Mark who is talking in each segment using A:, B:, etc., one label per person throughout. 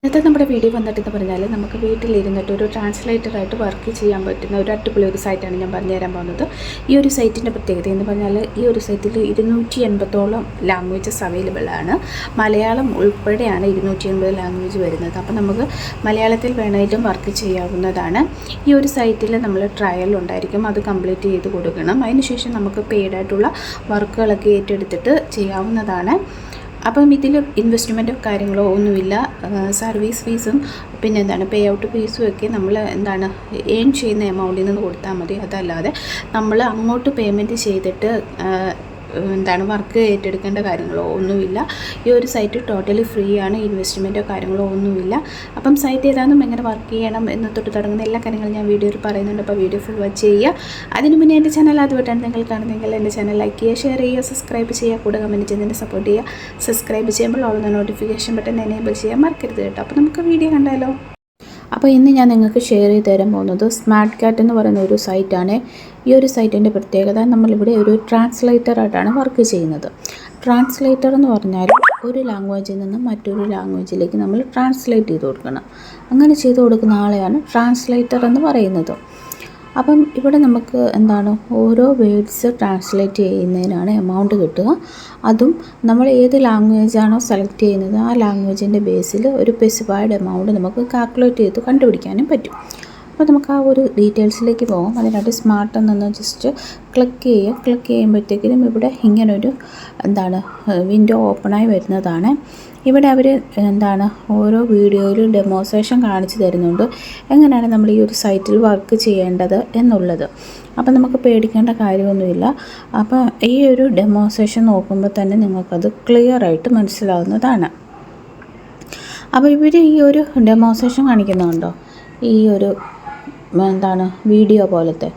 A: ഇന്നത്തെ നമ്മുടെ വീഡിയോ വന്നിട്ടെന്ന് പറഞ്ഞാൽ നമുക്ക് വീട്ടിലിരുന്നിട്ട് ഒരു ട്രാൻസ്ലേറ്ററായിട്ട് വർക്ക് ചെയ്യാൻ പറ്റുന്ന ഒരു അടിപൊളി ഒരു സൈറ്റാണ് ഞാൻ പറഞ്ഞു തരാൻ പോകുന്നത്. ഈ ഒരു സൈറ്റിൻ്റെ പ്രത്യേകത എന്ന് പറഞ്ഞാൽ ഈ ഒരു സൈറ്റിൽ 280ഓളം ലാംഗ്വേജസ് അവൈലബിൾ ആണ്. മലയാളം ഉൾപ്പെടെയാണ് 280 ലാംഗ്വേജ് വരുന്നത്. അപ്പോൾ നമുക്ക് മലയാളത്തിൽ വേണമെങ്കിലും വർക്ക് ചെയ്യാവുന്നതാണ്. ഈ ഒരു സൈറ്റിൽ നമ്മൾ ട്രയൽ ഉണ്ടായിരിക്കും, അത് കംപ്ലീറ്റ് ചെയ്ത് കൊടുക്കണം. അതിനുശേഷം നമുക്ക് പെയ്ഡായിട്ടുള്ള വർക്കുകളൊക്കെ ഏറ്റെടുത്തിട്ട് ചെയ്യാവുന്നതാണ്. അപ്പം ഇതിൽ ഇൻവെസ്റ്റ്മെൻറ്റോ കാര്യങ്ങളോ ഒന്നുമില്ല. സർവീസ് ഫീസും പിന്നെ പേ ഔട്ട് ഫീസും ഒക്കെ നമ്മൾ ഏൺ ചെയ്യുന്ന എമൗണ്ടിൽ നിന്ന് കൊടുത്താൽ മതി. അതല്ലാതെ നമ്മൾ അങ്ങോട്ട് പേയ്മെൻറ്റ് ചെയ്തിട്ട് വർക്ക് ഏറ്റെടുക്കേണ്ട കാര്യങ്ങളോ ഒന്നുമില്ല. ഈ ഒരു സൈറ്റ് ടോട്ടലി ഫ്രീ ആണ്, ഇൻവെസ്റ്റ്മെൻറ്റോ കാര്യങ്ങളോ ഒന്നുമില്ല. അപ്പം സൈറ്റ് ഏതാണെന്നും എങ്ങനെ വർക്ക് ചെയ്യണം എന്ന് തൊട്ട് തുടങ്ങുന്ന എല്ലാ കാര്യങ്ങളും ഞാൻ വീഡിയോയിൽ പറയുന്നുണ്ട്. അപ്പോൾ വീഡിയോ ഫുൾ വാച്ച് ചെയ്യുക. അതിന് മുന്നേ എൻ്റെ ചാനൽ ആദ്യമായിട്ടാണ് നിങ്ങൾ കാണുന്നതെങ്കിൽ എൻ്റെ ചാനൽ ലൈക്ക് ചെയ്യുക, ഷെയർ ചെയ്യുക, സബ്സ്ക്രൈബ് ചെയ്യുക, കൂടെ കമൻറ്റ് ചെയ്ത് എന്നെ സപ്പോർട്ട് ചെയ്യുക. സബ്സ്ക്രൈബ് ചെയ്യുമ്പോൾ ഉള്ള നോട്ടിഫിക്കേഷൻ ബട്ടൺ എനേബിൾ ചെയ്യാൻ മറക്കരുത് കേട്ടോ. അപ്പോൾ നമുക്ക് വീഡിയോ കണ്ടാലോ. അപ്പോൾ ഇന്ന് ഞാൻ നിങ്ങൾക്ക് ഷെയർ ചെയ്ത് തരാൻ പോകുന്നത് സ്മാർട്ട് കാറ്റ് എന്ന് പറയുന്ന ഒരു സൈറ്റാണ്. ഈ ഒരു സൈറ്റിൻ്റെ പ്രത്യേകത, നമ്മളിവിടെ ഒരു ട്രാൻസ്ലേറ്ററായിട്ടാണ് വർക്ക് ചെയ്യുന്നത്. ട്രാൻസ്ലേറ്റർ എന്ന് പറഞ്ഞാൽ ഒരു ലാംഗ്വേജിൽ നിന്ന് മറ്റൊരു ലാംഗ്വേജിലേക്ക് നമ്മൾ ട്രാൻസ്ലേറ്റ് ചെയ്ത് കൊടുക്കണം. അങ്ങനെ ചെയ്ത് കൊടുക്കുന്ന ആളെയാണ് ട്രാൻസ്ലേറ്റർ എന്ന് പറയുന്നത്. അപ്പം ഇവിടെ നമുക്ക് ഓരോ വേർഡ്സ് ട്രാൻസ്ലേറ്റ് ചെയ്യുന്നതിനാണ് എമൗണ്ട് കിട്ടുക. അതും നമ്മൾ ഏത് ലാംഗ്വേജാണോ സെലക്ട് ചെയ്യുന്നത് ആ ലാംഗ്വേജിൻ്റെ ബേസിൽ ഒരു സ്പെസിഫൈഡ് എമൗണ്ട് നമുക്ക് കാൽക്കുലേറ്റ് ചെയ്ത് കണ്ടുപിടിക്കാനും പറ്റും. അപ്പോൾ നമുക്ക് ആ ഒരു ഡീറ്റെയിൽസിലേക്ക് പോകാം. അതിനായിട്ട് സ്മാർട്ട് എന്നൊന്ന് ജസ്റ്റ് ക്ലിക്ക് ചെയ്യുക. ക്ലിക്ക് ചെയ്യുമ്പോഴത്തേക്കിനും ഇവിടെ ഇങ്ങനൊരു വിൻഡോ ഓപ്പണായി വരുന്നതാണ്. ഇവിടെ അവർ ഓരോ വീഡിയോയിലും ഡെമോൺസ്ട്രേഷൻ കാണിച്ചു തരുന്നുണ്ട് എങ്ങനെയാണ് നമ്മൾ ഈ ഒരു സൈറ്റിൽ വർക്ക് ചെയ്യേണ്ടത് എന്നുള്ളത്. അപ്പോൾ നമുക്ക് പേടിക്കേണ്ട കാര്യമൊന്നുമില്ല. അപ്പോൾ ഈ ഒരു ഡെമോൺസ്ട്രേഷൻ നോക്കുമ്പോൾ തന്നെ നിങ്ങൾക്കത് ക്ലിയറായിട്ട് മനസ്സിലാവുന്നതാണ്. അപ്പോൾ ഇവർ ഈ ഒരു ഡെമോൺസ്ട്രേഷൻ കാണിക്കുന്നുണ്ടോ, ഈ ഒരു വീഡിയോ പോലത്തെ.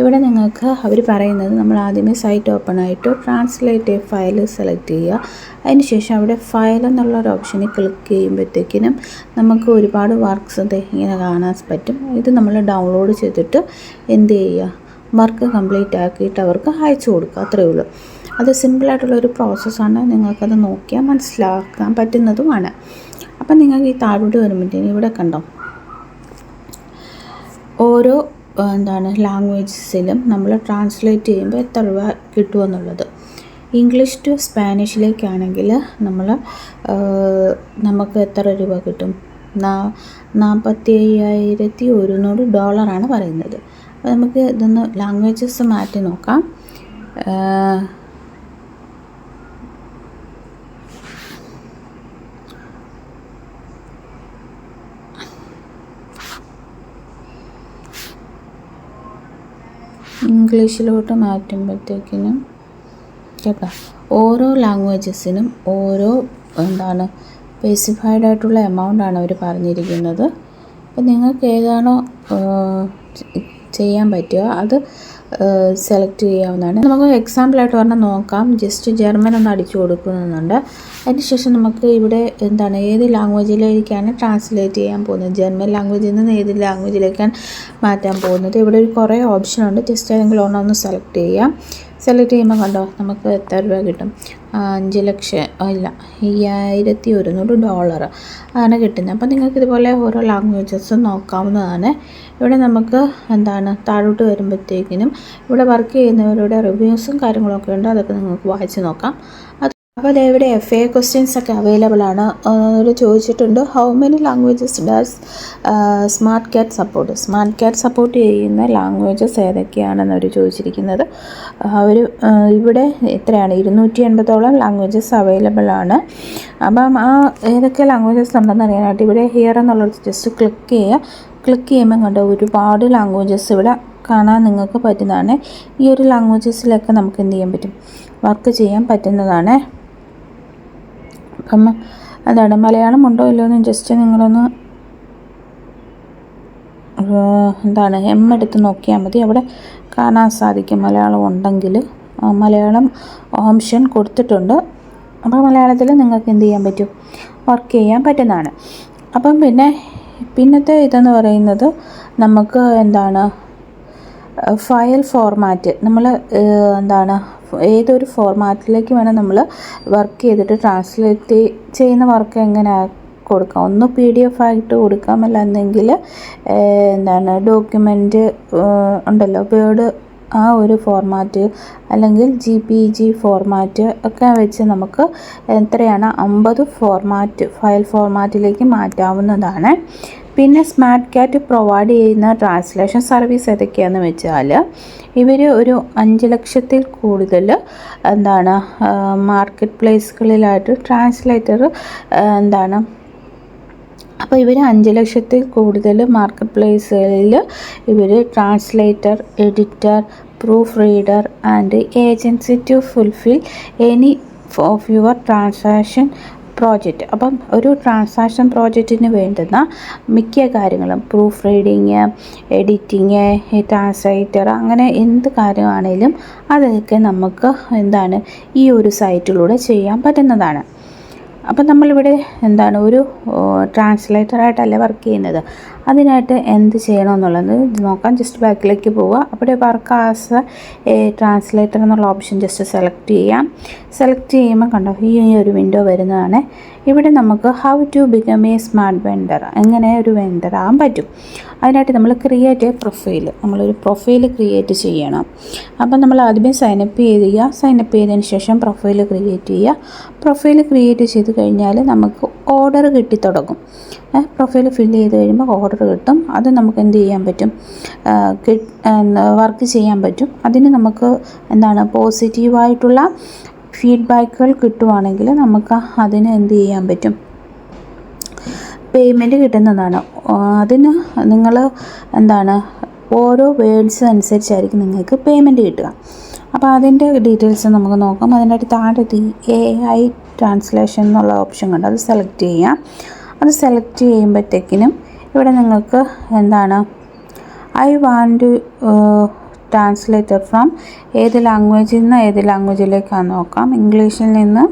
A: ഇവിടെ നിങ്ങൾക്ക് അവർ പറയുന്നത്, നമ്മൾ ആദ്യമേ സൈറ്റ് ഓപ്പൺ ആയിട്ട് ട്രാൻസ്ലേറ്റ് ഫയൽ സെലക്ട് ചെയ്യുക. അതിനുശേഷം അവിടെ ഫയൽ എന്നുള്ളൊരു ഓപ്ഷനിൽ ക്ലിക്ക് ചെയ്യുമ്പോഴത്തേക്കിനും നമുക്ക് ഒരുപാട് വർക്ക്സ് ഇങ്ങനെ കാണാൻ പറ്റും. ഇത് നമ്മൾ ഡൗൺലോഡ് ചെയ്തിട്ട് എന്ത് ചെയ്യുക, വർക്ക് കംപ്ലീറ്റ് ആക്കിയിട്ട് അവർക്ക് അയച്ചു കൊടുക്കുക. അത്രയേ ഉള്ളൂ. അത് സിമ്പിളായിട്ടുള്ളൊരു പ്രോസസ്സാണ്. നിങ്ങൾക്കത് നോക്കിയാൽ മനസ്സിലാക്കാൻ പറ്റുന്നതുമാണ്. അപ്പം നിങ്ങൾക്ക് ഈ താഴോട്ട് വരുമ്പോഴത്തേനും ഇവിടെ കണ്ടോ, ഓരോ ലാംഗ്വേജസിലും നമ്മൾ ട്രാൻസ്ലേറ്റ് ചെയ്യുമ്പോൾ എത്ര രൂപ കിട്ടുമെന്നുള്ളത്. ഇംഗ്ലീഷ് ടു സ്പാനിഷിലേക്കാണെങ്കിൽ നമുക്ക് എത്ര രൂപ കിട്ടും, $45,100 പറയുന്നത്. അപ്പോൾ നമുക്ക് ഇതൊന്ന് ലാംഗ്വേജസ് മാറ്റി നോക്കാം. ഇംഗ്ലീഷിലോട്ട് മാറ്റുമ്പോഴത്തേക്കിനും കേട്ടോ, ഓരോ ലാംഗ്വേജസിനും ഓരോ സ്പെസിഫൈഡ് ആയിട്ടുള്ള എമൗണ്ടാണ് അവർ പറഞ്ഞിരിക്കുന്നത്. അപ്പോൾ നിങ്ങൾക്ക് ഏതാണോ ചെയ്യാൻ പറ്റുക അത് സെലക്ട് ചെയ്യാവുന്നതാണ്. നമുക്ക് എക്സാമ്പിളായിട്ട് പറഞ്ഞാൽ നോക്കാം. ജസ്റ്റ് ജർമ്മൻ ഒന്ന് അടിച്ചു കൊടുക്കുന്നുണ്ട്. അതിനുശേഷം നമുക്ക് ഇവിടെ ഏത് ലാംഗ്വേജിലേക്കാണ് ട്രാൻസ്ലേറ്റ് ചെയ്യാൻ പോകുന്നത്, ജർമ്മൻ ലാംഗ്വേജിൽ നിന്ന് ഏത് ലാംഗ്വേജിലേക്കാണ് മാറ്റാൻ പോകുന്നത്. ഇവിടെ കുറേ ഓപ്ഷനുണ്ട്. ജസ്റ്റ് ഏതെങ്കിലും ഒന്നൊന്ന് സെലക്ട് ചെയ്യാം. സെലക്ട് ചെയ്യുമ്പോൾ കണ്ടോ, നമുക്ക് എത്ര രൂപ കിട്ടും, $5,100 ആണ് കിട്ടുന്നത്. അപ്പോൾ നിങ്ങൾക്ക് ഇതുപോലെ ഓരോ ലാംഗ്വേജസും നോക്കാവുന്നതാണ്. ഇവിടെ നമുക്ക് താഴോട്ട് വരുമ്പോഴത്തേക്കിനും ഇവിടെ വർക്ക് ചെയ്യുന്നവരുടെ റിവ്യൂസും കാര്യങ്ങളൊക്കെ ഉണ്ട്. അതൊക്കെ നിങ്ങൾക്ക് വായിച്ച് നോക്കാം. അപ്പോൾ ഇവിടെ FA ക്വസ്റ്റ്യൻസ് ഒക്കെ അവൈലബിൾ ആണ്. അവർ ചോദിച്ചിട്ടുണ്ട്, ഹൗ മെനി ലാംഗ്വേജസ് ഡാസ് സ്മാർട്ട് കാറ്റ് സപ്പോർട്ട്. സ്മാർട്ട് കാറ്റ് സപ്പോർട്ട് ചെയ്യുന്ന ലാംഗ്വേജസ് ഏതൊക്കെയാണെന്ന് അവർ ചോദിച്ചിരിക്കുന്നത്. അവർ ഇവിടെ എത്രയാണ്, 280ഓളം ലാംഗ്വേജസ് അവൈലബിൾ ആണ്. അപ്പം ആ ഏതൊക്കെ ലാംഗ്വേജസ് ഉണ്ടെന്ന് അറിയാനായിട്ട് ഇവിടെ ഹിയർ എന്നുള്ളത് ജസ്റ്റ് ക്ലിക്ക് ചെയ്യുക. ക്ലിക്ക് ചെയ്യുമ്പോൾ കണ്ടോ, ഒരുപാട് ലാംഗ്വേജസ് ഇവിടെ കാണാൻ നിങ്ങൾക്ക് പറ്റുന്നതാണ്. ഈ ഒരു ലാംഗ്വേജസിലൊക്കെ നമുക്ക് എന്ത് ചെയ്യാൻ പറ്റും, വർക്ക് ചെയ്യാൻ പറ്റുന്നതാണ്. അപ്പം മലയാളം ഉണ്ടോ ഇല്ലയോ എന്ന് ജസ്റ്റ് നിങ്ങളൊന്ന് എടുത്ത് നോക്കിയാൽ മതി. അവിടെ കാണാൻ സാധിക്കും മലയാളം ഉണ്ടെങ്കിൽ. മലയാളം ഓപ്ഷൻ കൊടുത്തിട്ടുണ്ട്. അപ്പോൾ മലയാളത്തിൽ നിങ്ങൾക്ക് എന്ത് ചെയ്യാൻ പറ്റും, വർക്ക് ചെയ്യാൻ പറ്റുന്നതാണ്. അപ്പം പിന്നത്തെ ഇതെന്ന് പറയുന്നത്, നമുക്ക് ഫയൽ ഫോർമാറ്റ് നമ്മൾ ഏതൊരു ഫോർമാറ്റിലേക്ക് വേണം നമ്മൾ വർക്ക് ചെയ്തിട്ട് ട്രാൻസ്ലേറ്റ് ചെയ്യുന്ന വർക്ക് എങ്ങനെ കൊടുക്കാം. ഒന്ന് PDF ആയിട്ട് കൊടുക്കാം, അല്ലാന്നെങ്കിൽ എന്താണ് ഡോക്യുമെൻ്റ് ഉണ്ടല്ലോ വേർഡ് ആ ഒരു ഫോർമാറ്റ്, അല്ലെങ്കിൽ JPG ഫോർമാറ്റ് ഒക്കെ വെച്ച് നമുക്ക് എത്രയാണ് 50 ഫയൽ ഫോർമാറ്റിലേക്ക് മാറ്റാവുന്നതാണ്. പിന്നെ സ്മാർട്ട് കാറ്റ് പ്രൊവൈഡ് ചെയ്യുന്ന ട്രാൻസ്ലേഷൻ സർവീസ് ഏതൊക്കെയാണെന്ന് വെച്ചാൽ ഇവർ ഒരു 5 ലക്ഷത്തിൽ കൂടുതൽ എന്താണ് മാർക്കറ്റ് പ്ലേസുകളിലായിട്ട് ട്രാൻസ്ലേറ്റർ എന്താണ് അപ്പോൾ ഇവർ 5 ലക്ഷത്തിൽ കൂടുതൽ മാർക്കറ്റ് പ്ലേസുകളിൽ ഇവർ translator, editor, proof reader and agency to fulfil any of your transaction project. അപ്പം ഒരു ട്രാൻസാക്ഷൻ പ്രോജക്റ്റിന് വേണ്ടുന്ന മിക്ക കാര്യങ്ങളും പ്രൂഫ് റീഡിങ്, എഡിറ്റിങ്, ട്രാൻസ്ലേറ്റർ, അങ്ങനെ എന്ത് കാര്യമാണേലും അതൊക്കെ നമുക്ക് എന്താണ് ഈ ഒരു സൈറ്റിലൂടെ ചെയ്യാൻ പറ്റുന്നതാണ്. അപ്പം നമ്മളിവിടെ എന്താണ് ഒരു ട്രാൻസ്ലേറ്ററായിട്ടല്ല വർക്ക് ചെയ്യുന്നത്. അതിനായിട്ട് എന്ത് ചെയ്യണമെന്നുള്ളത് നോക്കാം. ജസ്റ്റ് ബാക്കിലേക്ക് പോവുക. അവിടെ വർക്ക് ആസ് എ ട്രാൻസ്ലേറ്റർ എന്നുള്ള ഓപ്ഷൻ ജസ്റ്റ് സെലക്ട് ചെയ്യാം. സെലക്ട് ചെയ്യുമ്പോൾ കണ്ടോ ഈ ഒരു വിൻഡോ വരുന്നതാണ്. ഇവിടെ നമുക്ക് how to become a smart vendor, എങ്ങനെ ഒരു വെണ്ടർ ആകാൻ പറ്റും. അതിനായിട്ട് നമ്മൾ ക്രിയേറ്റ് എ പ്രൊഫൈൽ, നമ്മളൊരു പ്രൊഫൈൽ ക്രിയേറ്റ് ചെയ്യണം. അപ്പം നമ്മൾ ആദ്യമേ സൈനപ്പ് ചെയ്യുക. സൈനപ്പ് ചെയ്തതിന് ശേഷം പ്രൊഫൈൽ ക്രിയേറ്റ് ചെയ്യുക. പ്രൊഫൈൽ ക്രിയേറ്റ് ചെയ്ത് കഴിഞ്ഞാൽ നമുക്ക് ഓർഡർ കിട്ടിത്തുടങ്ങും. പ്രൊഫൈൽ ഫില്ല് ചെയ്ത് കഴിയുമ്പോൾ ഓർഡർ കിട്ടും. അത് നമുക്ക് എന്ത് ചെയ്യാൻ പറ്റും, വർക്ക് ചെയ്യാൻ പറ്റും. അതിന് നമുക്ക് എന്താണ് പോസിറ്റീവായിട്ടുള്ള ഫീഡ്ബാക്കുകൾ കിട്ടുവാണെങ്കിൽ നമുക്ക് അതിന് എന്ത് ചെയ്യാൻ പറ്റും, പേയ്മെൻറ്റ് കിട്ടുന്നതാണ്. അതിന് നിങ്ങൾ എന്താണ് ഓരോ വേർഡ്സ് അനുസരിച്ചായിരിക്കും നിങ്ങൾക്ക് പേയ്മെൻറ്റ് കിട്ടുക. അപ്പോൾ അതിൻ്റെ ഡീറ്റെയിൽസ് നമുക്ക് നോക്കാം. അതിനായിട്ട് താഴെ AI ട്രാൻസ്ലേഷൻ എന്നുള്ള ഓപ്ഷൻ കണ്ട് അത് സെലക്ട് ചെയ്യാം. അത് സെലക്ട് ചെയ്യുമ്പോഴത്തേക്കിനും ഇവിടെ നിങ്ങൾക്ക് എന്താണ് ഐ വാണ്ട് ട്രാൻസ്ലേറ്റർ ഫ്രം ഏത് ലാംഗ്വേജിൽ നിന്ന് ഏത് ലാംഗ്വേജിലേക്കാണ് നോക്കാം. ഇംഗ്ലീഷിൽ നിന്ന്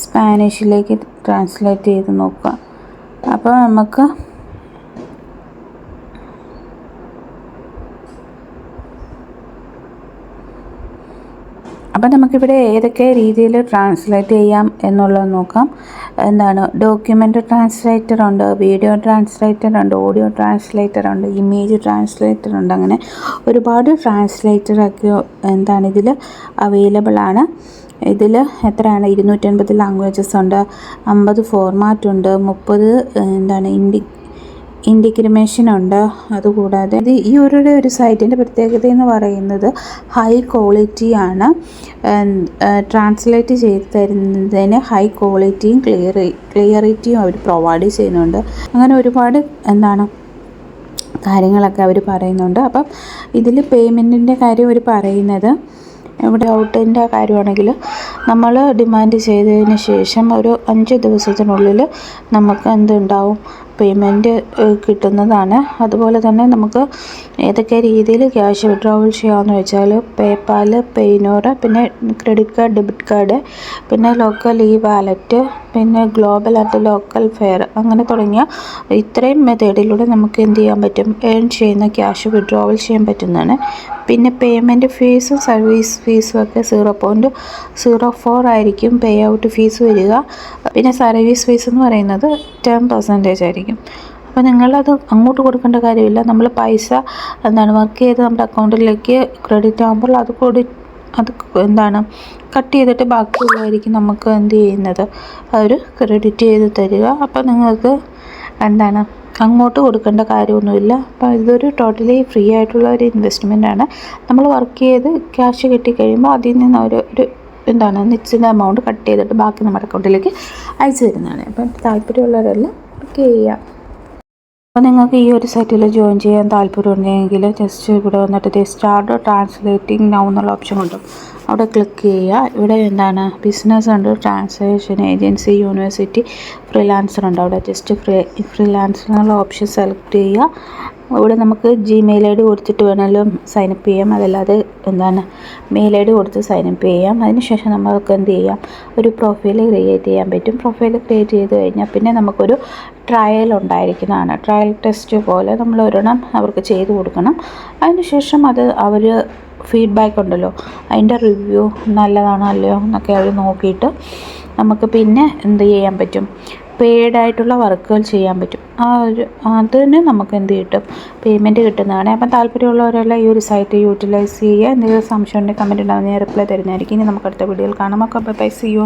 A: സ്പാനിഷിലേക്ക് ട്രാൻസ്ലേറ്റ് ചെയ്ത് നോക്കുക. അപ്പോൾ നമുക്ക് നമുക്കിവിടെ ഏതൊക്കെ രീതിയിൽ ട്രാൻസ്ലേറ്റ് ചെയ്യാം എന്നുള്ളത് നോക്കാം. എന്താണ് ഡോക്യുമെൻ്റ് ട്രാൻസ്ലേറ്റർ ഉണ്ട്, വീഡിയോ ട്രാൻസ്ലേറ്റർ ഉണ്ട്, ഓഡിയോ ട്രാൻസ്ലേറ്റർ ഉണ്ട്, ഇമേജ് ട്രാൻസ്ലേറ്റർ ഉണ്ട്. അങ്ങനെ ഒരുപാട് ട്രാൻസ്ലേറ്ററൊക്കെ എന്താണ് ഇതിൽ അവൈലബിൾ ആണ്. ഇതിൽ എത്രയാണ് 250 ലാംഗ്വേജസ് ഉണ്ട്, 50 ഫോർമാറ്റ് ഉണ്ട്, 30 എന്താണ് ഇൻഡിഗ്രമേഷൻ ഉണ്ട്. അതുകൂടാതെ ഈ ഒരു സൈറ്റിൻ്റെ പ്രത്യേകത എന്ന് പറയുന്നത് ഹൈ ക്വാളിറ്റിയാണ്. ട്രാൻസ്ലേറ്റ് ചെയ്ത് തരുന്നതിന് ഹൈ ക്വാളിറ്റിയും ക്ലിയറിറ്റിയും അവർ പ്രൊവൈഡ് ചെയ്യുന്നുണ്ട്. അങ്ങനെ ഒരുപാട് എന്താണ് കാര്യങ്ങളൊക്കെ അവർ പറയുന്നുണ്ട്. അപ്പം ഇതിൽ പേയ്മെൻറ്റിൻ്റെ കാര്യം അവർ പറയുന്നത് ഇവിടെ ഔട്ടിൻ്റെ കാര്യമാണെങ്കിൽ നമ്മൾ ഡിമാൻഡ് ചെയ്തതിന് ശേഷം ഒരു 5 ദിവസത്തിനുള്ളിൽ നമുക്ക് എന്തുണ്ടാവും, പേയ്മെൻറ്റ് കിട്ടുന്നതാണ്. അതുപോലെ തന്നെ നമുക്ക് ഏതൊക്കെ രീതിയിൽ ക്യാഷ് വിഡ്രോവൽ ചെയ്യാമെന്ന് വെച്ചാൽ പേപ്പാൽ, പെയ്നോർ, പിന്നെ ക്രെഡിറ്റ് കാർഡ്, ഡെബിറ്റ് കാർഡ്, പിന്നെ ലോക്കൽ വാലറ്റ്, പിന്നെ ഗ്ലോബൽ ആൻഡ് ലോക്കൽ ഫെയർ, അങ്ങനെ തുടങ്ങിയ ഇത്രയും മെത്തേഡിലൂടെ നമുക്ക് എന്ത് ചെയ്യാൻ പറ്റും, ഏൺ ചെയ്യുന്ന ക്യാഷ് വിഡ്രോവൽ ചെയ്യാൻ പറ്റുന്നതാണ്. പിന്നെ പേയ്മെൻറ്റ് ഫീസും സർവീസ് ഫീസും ഒക്കെ 0.04 ആയിരിക്കും പേ ഔട്ട് ഫീസ് വരിക. പിന്നെ സർവീസ് ഫീസ് എന്ന് പറയുന്നത് 10% ആയിരിക്കും. അപ്പോൾ നിങ്ങളത് അങ്ങോട്ട് കൊടുക്കേണ്ട കാര്യമില്ല. നമ്മൾ പൈസ എന്താണ് വർക്ക് ചെയ്ത് നമ്മുടെ അക്കൗണ്ടിലേക്ക് ക്രെഡിറ്റ് ആകുമ്പോൾ അത് എന്താണ് കട്ട് ചെയ്തിട്ട് ബാക്കിയുള്ളതായിരിക്കും നമുക്ക് എന്ത് ചെയ്യുന്നത്, അവർ ക്രെഡിറ്റ് ചെയ്ത് തരിക. അപ്പോൾ നിങ്ങൾക്ക് എന്താണ് അങ്ങോട്ട് കൊടുക്കേണ്ട കാര്യമൊന്നുമില്ല. അപ്പോൾ ഇതൊരു ടോട്ടലി ഫ്രീ ആയിട്ടുള്ള ഒരു ഇൻവെസ്റ്റ്മെൻറ്റാണ്. നമ്മൾ വർക്ക് ചെയ്ത് ക്യാഷ് കിട്ടിക്കഴിയുമ്പോൾ അതിൽ നിന്ന് ഒരു എന്താണ് നിശ്ചിത എമൗണ്ട് കട്ട് ചെയ്തിട്ട് ബാക്കി നമ്മുടെ അക്കൗണ്ടിലേക്ക് അയച്ചു തരുന്നതാണ്. അപ്പം താല്പര്യമുള്ളവരെല്ലാം വർക്ക് ചെയ്യുക. അപ്പോൾ നിങ്ങൾക്ക് ഈ ഒരു സൈറ്റിൽ ജോയിൻ ചെയ്യാൻ താല്പര്യമുണ്ടെങ്കിൽ ജസ്റ്റ് ഇവിടെ വന്നിട്ട് സ്റ്റാർട്ട് ട്രാൻസ്ലേറ്റിംഗ് നൗ എന്നുള്ള ഓപ്ഷൻ ഉണ്ട്, അവിടെ ക്ലിക്ക് ചെയ്യുക. ഇവിടെ എന്താണ് ബിസിനസ് ഉണ്ട്, ട്രാൻസ്ലേഷൻ ഏജൻസി, യൂണിവേഴ്സിറ്റി, ഫ്രീലാൻസർ ഉണ്ട്. അവിടെ ജസ്റ്റ് ഫ്രീലാൻസർ എന്നുള്ള ഓപ്ഷൻ സെലക്ട് ചെയ്യുക. ഇവിടെ നമുക്ക് ജിമെയിൽ ഐ ഡി കൊടുത്തിട്ട് വേണമെങ്കിലും സൈനപ്പ് ചെയ്യാം. അതല്ലാതെ മെയിൽ ഐ ഡി കൊടുത്ത് സൈനപ്പ് ചെയ്യാം. അതിനുശേഷം നമുക്ക് എന്ത് ചെയ്യാം, ഒരു പ്രൊഫൈൽ ക്രിയേറ്റ് ചെയ്യാൻ പറ്റും. പ്രൊഫൈൽ ക്രിയേറ്റ് ചെയ്ത് കഴിഞ്ഞാൽ പിന്നെ നമുക്കൊരു ട്രയൽ ഉണ്ടായിരിക്കുന്നതാണ്. ട്രയൽ ടെസ്റ്റ് പോലെ നമ്മൾ ഒരെണ്ണം അവർക്ക് ചെയ്ത് കൊടുക്കണം. അതിനുശേഷം അവർ ഫീഡ്ബാക്ക് ഉണ്ടല്ലോ, അതിൻ്റെ റിവ്യൂ നല്ലതാണോ അല്ലയോ എന്നൊക്കെ അവർ നോക്കിയിട്ട് നമുക്ക് പിന്നെ എന്ത് ചെയ്യാൻ പറ്റും, പെയ്ഡായിട്ടുള്ള വർക്കുകൾ ചെയ്യാൻ പറ്റും. അതിന് നമുക്ക് എന്ത് കിട്ടും, പേയ്മെൻറ്റ് കിട്ടുന്നതാണ്. അപ്പം താല്പര്യമുള്ളവരെല്ലാം ഈ ഒരു സൈറ്റ് യൂട്ടിലൈസ് ചെയ്യുക. എന്തെങ്കിലും സംശയം ഉണ്ടെങ്കിൽ കമൻറ്റ് ഉണ്ടാകുന്ന ഞാൻ റിപ്ലൈ തരുന്നതായിരിക്കും. ഇനി നമുക്ക് അടുത്ത വീഡിയോയിൽ കാണാം. ഒക്കെ ബൈ, സീ യു.